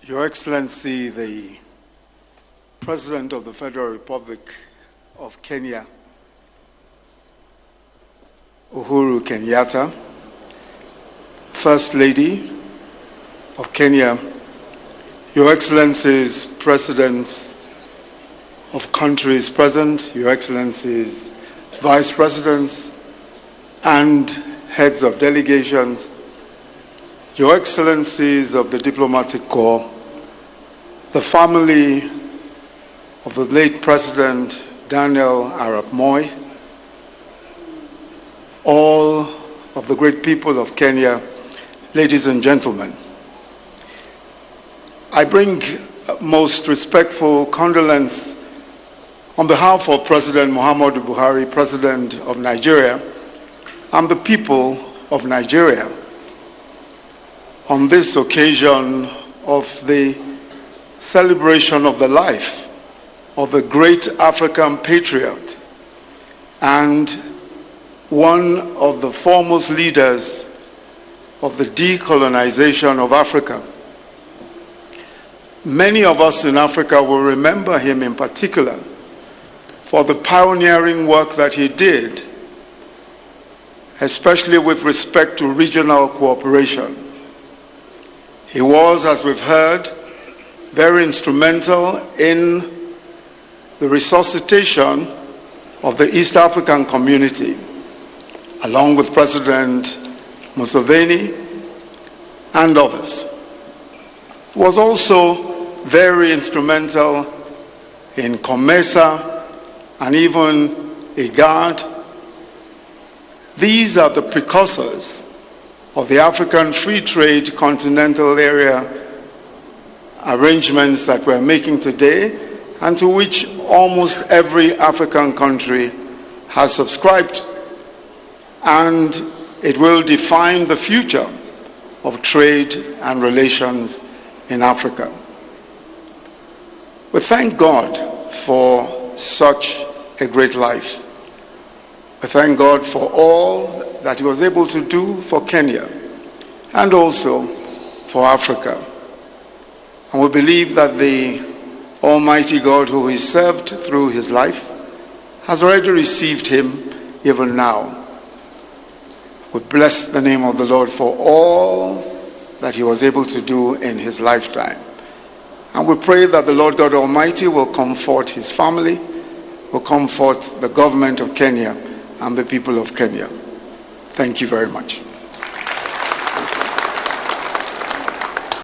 Your Excellency, the President of the Federal Republic of Kenya, Uhuru Kenyatta, First Lady of Kenya, Your Excellencies, Presidents of countries present, Your Excellencies, Vice Presidents, and heads of delegations, Your Excellencies of the Diplomatic Corps, the family of the late President Daniel Arap Moi, all of the great people of Kenya, ladies and gentlemen, I bring most respectful condolence on behalf of President Muhammadu Buhari, President of Nigeria, and the people of Nigeria on this occasion of the celebration of the life of a great African patriot and one of the foremost leaders of the decolonization of Africa. Many of us in Africa will remember him in particular for the pioneering work that he did, especially with respect to regional cooperation. He was, as we've heard, very instrumental in the resuscitation of the East African community, along with President Museveni and others. He was also very instrumental in COMESA and even IGAD. These are the precursors of the African Free Trade Continental Area arrangements that we're making today, and to which almost every African country has subscribed, and it will define the future of trade and relations in Africa. We thank God for such a great life. We thank God for all that he was able to do for Kenya and also for Africa. And we believe that the Almighty God who he served through his life has already received him even now. We bless the name of the Lord for all that he was able to do in his lifetime. And we pray that the Lord God Almighty will comfort his family, will comfort the government of Kenya and the people of Kenya. Thank you very much.